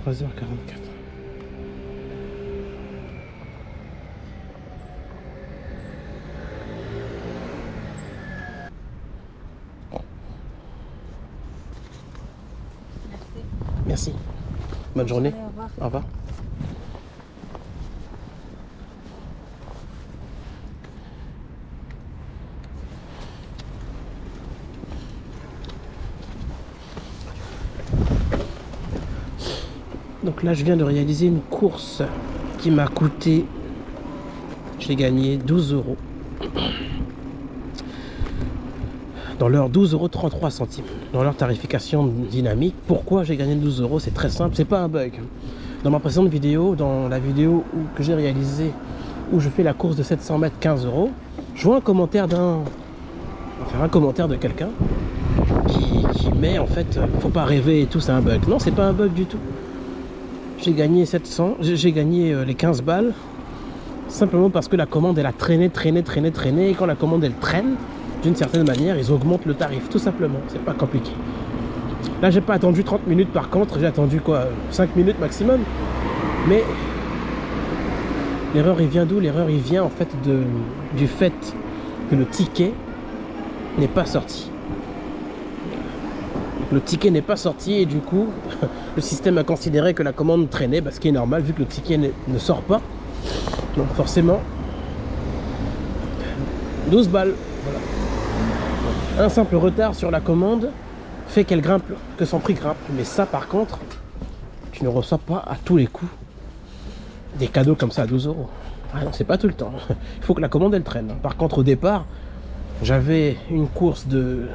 3h44. Merci. Bonne journée. Au revoir. Au revoir. Donc là, je viens de réaliser une course qui m'a coûté, j'ai gagné 12 euros. Dans leur 12,33 €, dans leur tarification dynamique. Pourquoi j'ai gagné 12 euros? C'est très simple, c'est pas un bug. Dans ma précédente vidéo, dans la vidéo que j'ai réalisée, où je fais la course de 700 mètres 15 euros, je vois un commentaire de quelqu'un qui met en fait, faut pas rêver et tout, c'est un bug. Non, c'est pas un bug du tout. J'ai gagné 700, j'ai gagné les 15 balles, simplement parce que la commande elle a traîné, et quand la commande elle traîne, d'une certaine manière, ils augmentent le tarif, tout simplement, c'est pas compliqué. Là, j'ai pas attendu 30 minutes par contre, j'ai attendu quoi, 5 minutes maximum. Mais l'erreur, il vient d'où? L'erreur, il vient en fait du fait que le ticket n'est pas sorti. Le ticket n'est pas sorti et du coup, le système a considéré que la commande traînait, ce qui est normal vu que le ticket ne sort pas. Donc forcément, 12 balles. Voilà. Un simple retard sur la commande fait qu'elle grimpe, que son prix grimpe. Mais ça, par contre, tu ne reçois pas à tous les coups des cadeaux comme ça à 12 euros. Ah non, c'est pas tout le temps. Il faut que la commande elle traîne. Par contre, au départ, j'avais une course de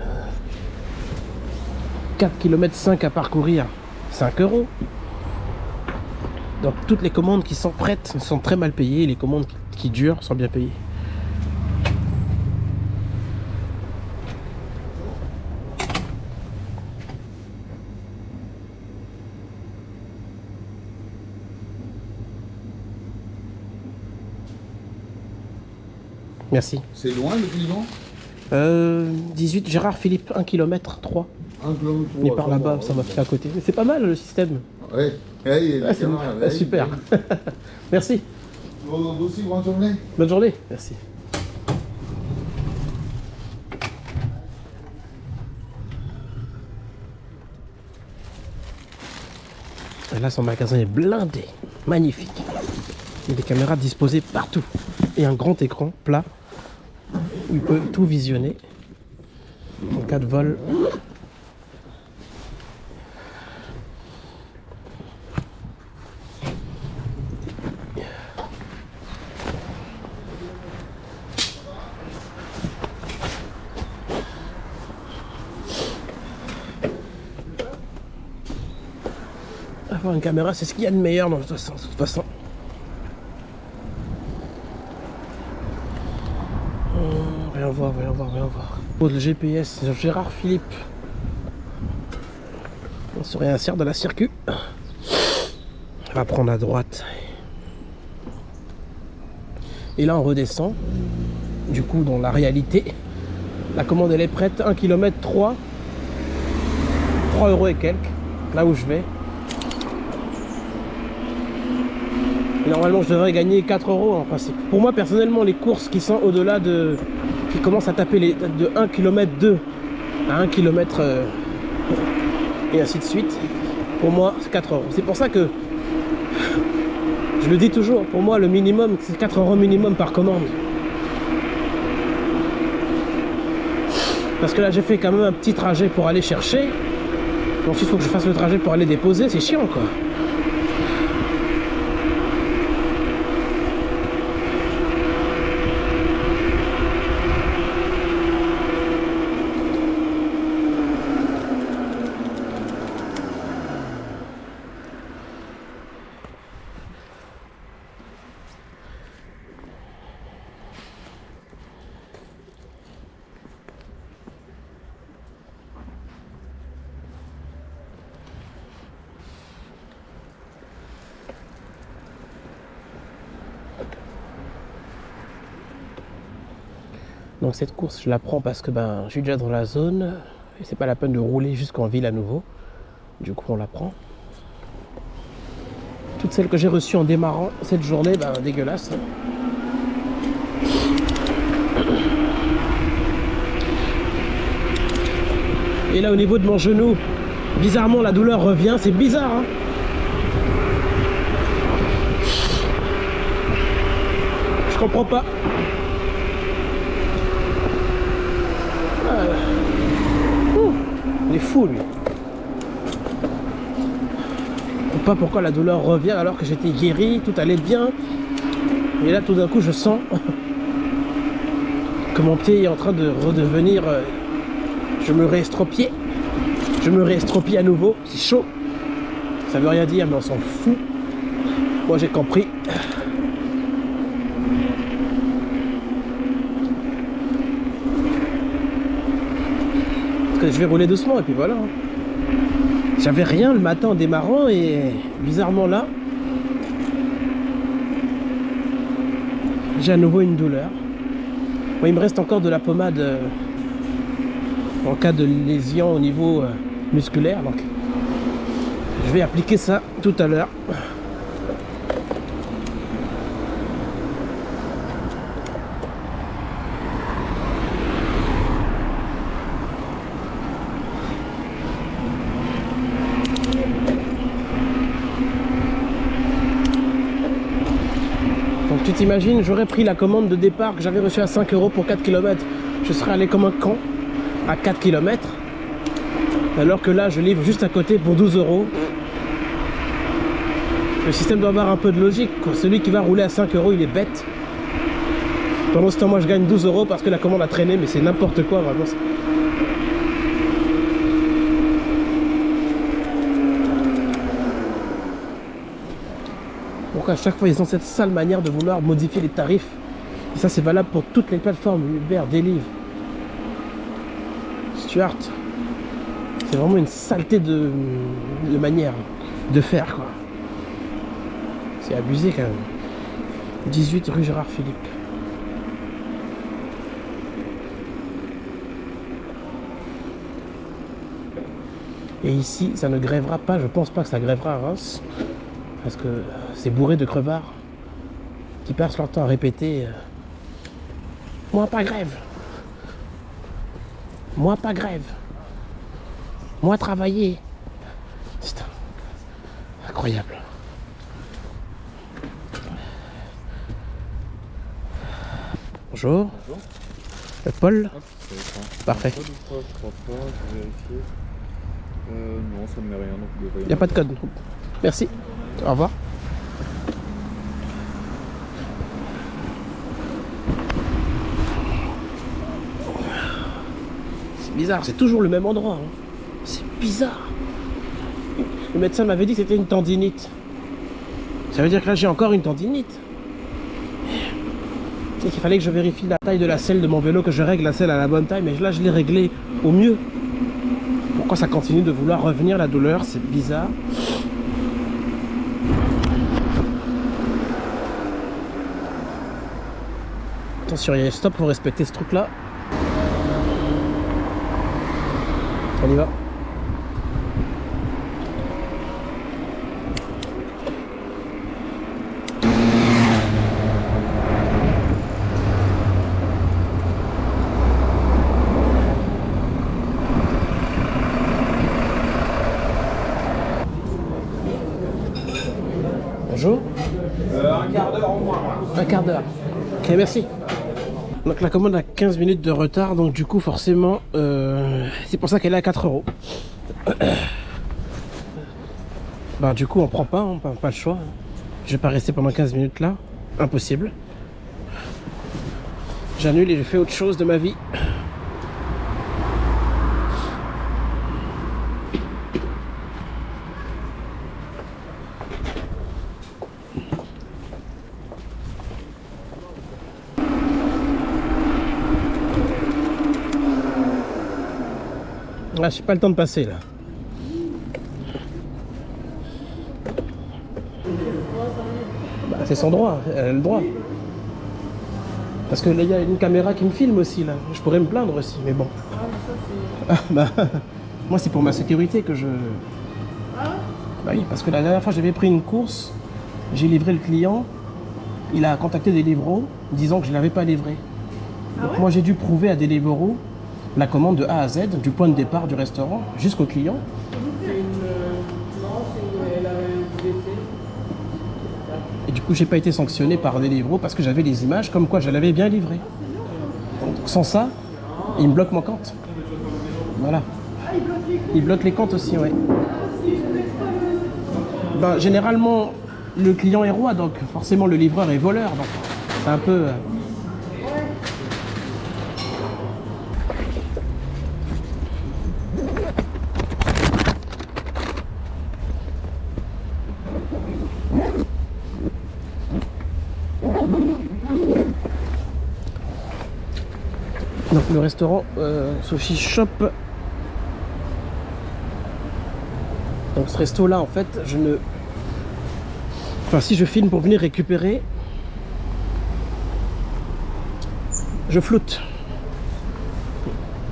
4,5 km à parcourir, 5 euros. Donc toutes les commandes qui sont prêtes sont très mal payées. Les commandes qui durent sont bien payées. Merci. C'est loin le Liban? 18 Gérard Philippe, 1 km 3. 1 km. Mais par là-bas, ça m'a fait à côté. Mais c'est pas mal le système. Oui, Super. Merci. Vous aussi, bonne journée. Bonne journée. Merci. Et là, son magasin est blindé. Magnifique. Il y a des caméras disposées partout. Et un grand écran plat où il peut tout visionner en cas de vol. Avoir une caméra, c'est ce qu'il y a de meilleur dans toute façon. Voyons voir. Le GPS, Gérard Philippe. On se réinsère dans la circuit. On va prendre à droite. Et là, on redescend. Du coup, dans la réalité, la commande, elle est prête. 1 km 3. 3 euros et quelques. Là où je vais. Et normalement, je devrais gagner 4 euros en principe. Pour moi, personnellement, les courses qui sont au-delà de... qui commencent à taper de 1 km 2 à 1 km et ainsi de suite, pour moi, c'est 4 euros. C'est pour ça que je le dis toujours, pour moi, le minimum, c'est 4 euros minimum par commande. Parce que là, j'ai fait quand même un petit trajet pour aller chercher. Ensuite, il faut que je fasse le trajet pour aller déposer. C'est chiant, quoi. Donc cette course, je la prends parce que ben, je suis déjà dans la zone. Et c'est pas la peine de rouler jusqu'en ville à nouveau. Du coup, on la prend. Toutes celles que j'ai reçues en démarrant cette journée, ben, dégueulasse. Et là, au niveau de mon genou, bizarrement, la douleur revient. C'est bizarre, hein. Je comprends pas. Il est fou, lui. Je ne sais pas pourquoi la douleur revient alors que j'étais guéri, tout allait bien. Et là, tout d'un coup, je sens que mon pied est en train de redevenir... je me réestropie. Je me réestropie à nouveau. C'est chaud. Ça veut rien dire, mais on s'en fout. Moi, j'ai compris. Parce que je vais rouler doucement et puis voilà. J'avais rien le matin en démarrant et bizarrement là, j'ai à nouveau une douleur. Bon, il me reste encore de la pommade en cas de lésion au niveau musculaire. Donc je vais appliquer ça tout à l'heure. Donc tu t'imagines, j'aurais pris la commande de départ que j'avais reçue à 5 € pour 4 km. Je serais allé comme un con à 4 km. Alors que là, je livre juste à côté pour 12 €. Le système doit avoir un peu de logique, quoi. Celui qui va rouler à 5 €, il est bête. Pendant ce temps, moi, je gagne 12 € parce que la commande a traîné, mais c'est n'importe quoi, vraiment. Pourquoi à chaque fois, ils ont cette sale manière de vouloir modifier les tarifs. Et ça, c'est valable pour toutes les plateformes, Uber, Deliveroo, Stuart. C'est vraiment une saleté de manière de faire, quoi. C'est abusé quand même. 18 rue Gérard Philippe. Et ici, ça ne grèvera pas. Je pense pas que ça grèvera à Reims. Parce que c'est bourré de crevards qui passent leur temps à répéter moi pas grève. Moi pas grève. Moi travailler. C'est incroyable. Bonjour. Bonjour. Paul. Hop, Parfait. Je crois pas, je vais vérifier. Non, ça ne met rien, donc vous devriez... Il n'y a pas de code. Merci. Au revoir. C'est bizarre, c'est toujours le même endroit. Hein. C'est bizarre. Le médecin m'avait dit que c'était une tendinite. Ça veut dire que là j'ai encore une tendinite. C'est qu'il fallait que je vérifie la taille de la selle de mon vélo, que je règle la selle à la bonne taille, mais là je l'ai réglée au mieux. Pourquoi ça continue de vouloir revenir la douleur? C'est bizarre. Attention, il y a stop, pour respecter ce truc là. On y va. Bonjour. Un quart d'heure au moins. Un quart d'heure. Ok, merci. Donc la commande a 15 minutes de retard, donc du coup forcément c'est pour ça qu'elle est à 4 €. Bah du coup on prend pas, hein, pas le choix. Je vais pas rester pendant 15 minutes là, impossible. J'annule et je fais autre chose de ma vie. Ah, j'ai pas le temps de passer là. Bah, c'est son droit, elle a le droit. Parce que là, il y a une caméra qui me filme aussi, là. Je pourrais me plaindre aussi, mais bon. Ah, mais ça, c'est. Moi, c'est pour ma sécurité que je... Ah ouais? Bah oui, parce que la dernière fois, j'avais pris une course, j'ai livré le client, il a contacté Deliveroo disant que je ne l'avais pas livré. Ah Donc ouais? moi, j'ai dû prouver à Deliveroo la commande de A à Z, du point de départ du restaurant jusqu'au client. C'est une. Non, c'est une. Elle avait blessé. Et du coup, j'ai pas été sanctionné par Deliveroo parce que j'avais les images comme quoi je l'avais bien livré. Donc, sans ça, il me bloque mon compte. Voilà. Ah, il bloque les Il bloque les comptes aussi, ouais. Ben, généralement, le client est roi, donc forcément le livreur est voleur. Donc c'est un peu... Donc le restaurant Sushi Shop. Donc ce resto là en fait je ne... Enfin si je filme pour venir récupérer, je floute.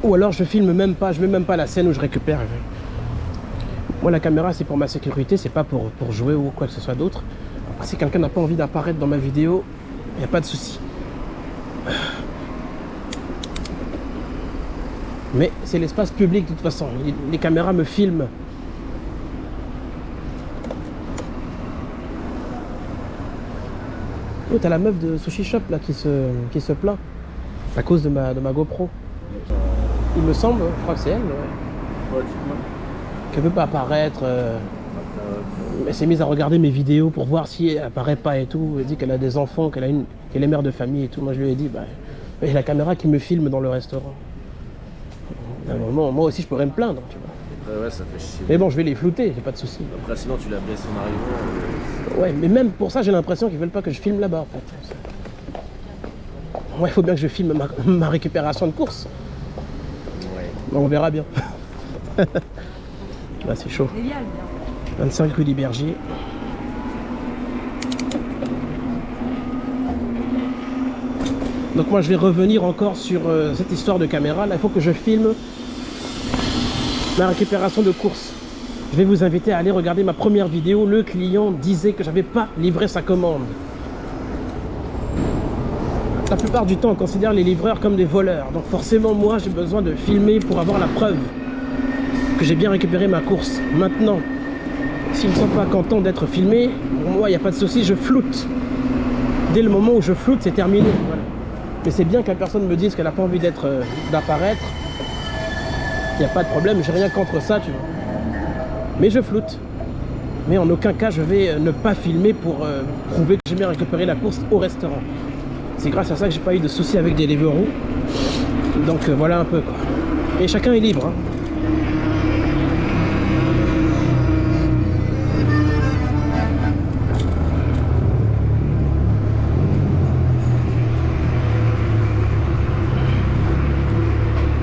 Ou alors je filme même pas, je mets même pas la scène où je récupère. Moi la caméra c'est pour ma sécurité, c'est pas pour jouer ou quoi que ce soit d'autre. Après si quelqu'un n'a pas envie d'apparaître dans ma vidéo, il n'y a pas de souci. Mais c'est l'espace public de toute façon, les caméras me filment. Oh, t'as la meuf de Sushi Shop là qui se plaint à cause de ma GoPro. Il me semble, je crois que c'est elle, Ouais, dites-moi. qu'elle veut pas apparaître. Elle s'est mise à regarder mes vidéos pour voir si elle apparaît pas et tout. Elle dit qu'elle a des enfants, qu'elle est mère de famille et tout. Moi je lui ai dit, bah, j'ai la caméra qui me filme dans le restaurant. À un moment, moi aussi je pourrais me plaindre, tu vois. Ouais, ça fait chier. Mais bon, je vais les flouter, j'ai pas de souci. Après, sinon, tu la blesses en arrivant. Ouais, mais même pour ça, j'ai l'impression qu'ils veulent pas que je filme là-bas en fait. Ouais, il faut bien que je filme ma récupération de course. Ouais. Bon, on verra bien. Là, c'est chaud. Il y a bien. 25 rue des Bergers. Donc moi, je vais revenir encore sur cette histoire de caméra. Là, il faut que je filme ma récupération de course. Je vais vous inviter à aller regarder ma première vidéo. Le client disait que j'avais pas livré sa commande. La plupart du temps, on considère les livreurs comme des voleurs. Donc forcément, moi, j'ai besoin de filmer pour avoir la preuve que j'ai bien récupéré ma course. Maintenant, s'ils ne sont pas contents d'être filmés, pour moi, il n'y a pas de souci, je floute. Dès le moment où je floute, c'est terminé. Voilà. Mais c'est bien que la personne me dise qu'elle n'a pas envie d'apparaître. Il n'y a pas de problème, j'ai rien contre ça, tu vois. Mais je floute. Mais en aucun cas, je vais ne pas filmer pour prouver que j'ai bien récupéré la course au restaurant. C'est grâce à ça que j'ai pas eu de soucis avec Deliveroo. Donc voilà un peu quoi. Et chacun est libre. Hein.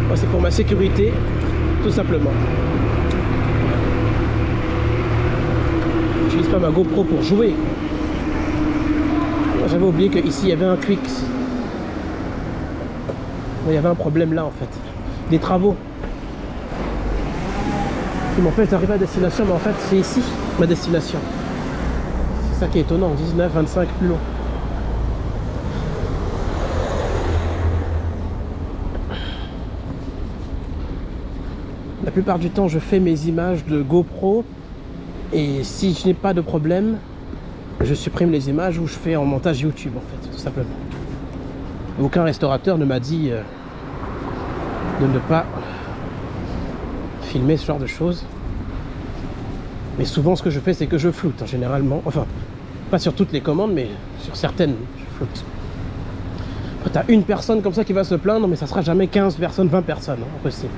Moi, c'est pour ma sécurité, tout simplement. J'utilise pas ma GoPro pour jouer. J'avais oublié qu'ici il y avait un Quick. Il y avait un problème là en fait. Des travaux. Qui m'empêchent d'arriver à destination, mais en fait c'est ici ma destination. C'est ça qui est étonnant, 19, 25 plus long. La plupart du temps je fais mes images de GoPro et si je n'ai pas de problème, je supprime les images ou je fais en montage YouTube en fait, tout simplement. Aucun restaurateur ne m'a dit de ne pas filmer ce genre de choses. Mais souvent ce que je fais c'est que je floute hein, généralement. Enfin, pas sur toutes les commandes mais sur certaines je floute. Après t'as une personne comme ça qui va se plaindre mais ça sera jamais 15 personnes, 20 personnes, hein, impossible.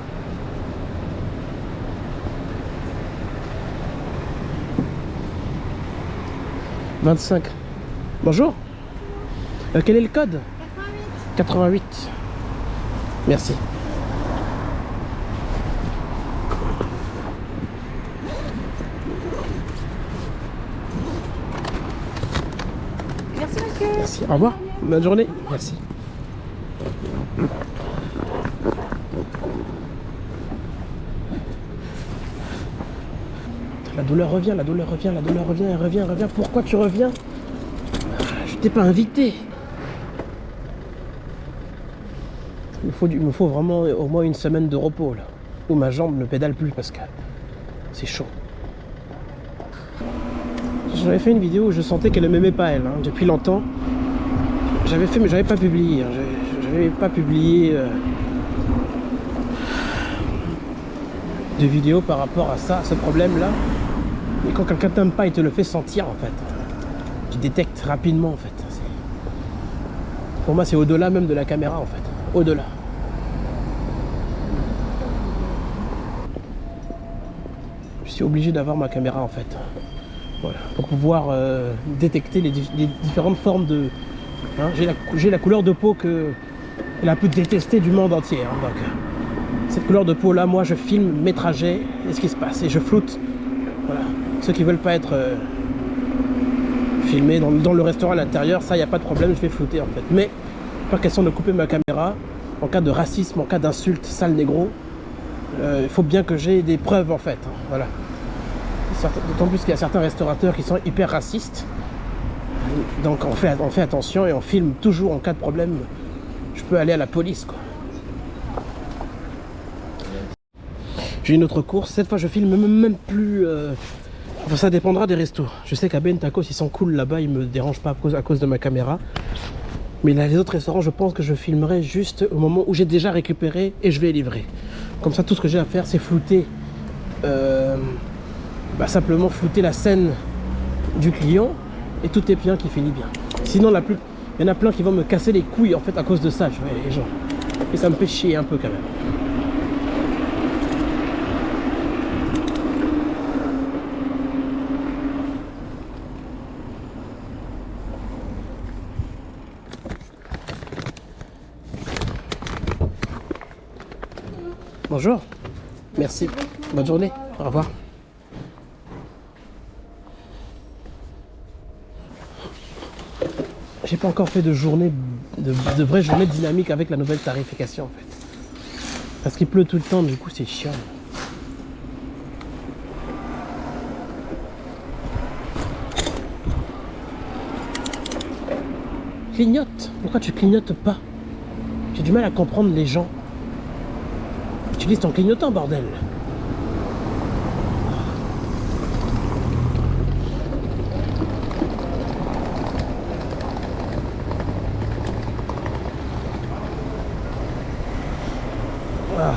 « 25. Bonjour. Quel est le code ? 88. Merci. Merci monsieur. Merci. Au revoir. Bonne journée. Merci. La douleur revient, la douleur revient, la douleur revient, elle revient, elle revient. Pourquoi tu reviens? Je t'ai pas invité. Il me faut vraiment au moins une semaine de repos là, où ma jambe ne pédale plus parce que c'est chaud. J'avais fait une vidéo où je sentais qu'elle ne m'aimait pas elle, hein, depuis longtemps. J'avais fait mais j'avais pas publié. Hein. J'avais pas publié de vidéo par rapport à ça, à ce problème là. Et quand quelqu'un t'aime pas, il te le fait sentir en fait. Tu détectes rapidement en fait. Pour moi c'est au-delà même de la caméra en fait. Au-delà. Je suis obligé d'avoir ma caméra en fait. Voilà. Pour pouvoir détecter les différentes formes de... Hein, j'ai la couleur de peau que la plus détestée du monde entier. Hein, donc, cette couleur de peau là, moi je filme mes trajets et ce qui se passe. Et je floute. Voilà. Ceux qui veulent pas être filmés dans le restaurant à l'intérieur, ça, il n'y a pas de problème, je vais flouter en fait. Mais, pas question de couper ma caméra. En cas de racisme, en cas d'insulte, sale négro, il faut bien que j'ai des preuves en fait. Hein, voilà. D'autant plus qu'il y a certains restaurateurs qui sont hyper racistes. Donc on fait attention et on filme toujours en cas de problème. Je peux aller à la police quoi. J'ai une autre course. Cette fois je filme même plus... Enfin ça dépendra des restos. Je sais qu'à Ben Tacos ils sont cool là-bas. Ils me dérangent pas à cause de ma caméra. Mais là, les autres restaurants je pense que je filmerai juste au moment où j'ai déjà récupéré et je vais livrer. Comme ça tout ce que j'ai à faire c'est flouter... simplement flouter la scène du client et tout est bien qui finit bien. Sinon il y en a plein qui vont me casser les couilles en fait à cause de ça, je vois les gens. Et ça me fait chier un peu quand même. Bonjour. Merci. Bonne journée. Au revoir. J'ai pas encore fait de journée, de vraie journée dynamique avec la nouvelle tarification en fait. Parce qu'il pleut tout le temps, du coup c'est chiant. Clignote. Pourquoi tu clignotes pas? J'ai du mal à comprendre les gens. Utilise ton clignotant, bordel. Ah.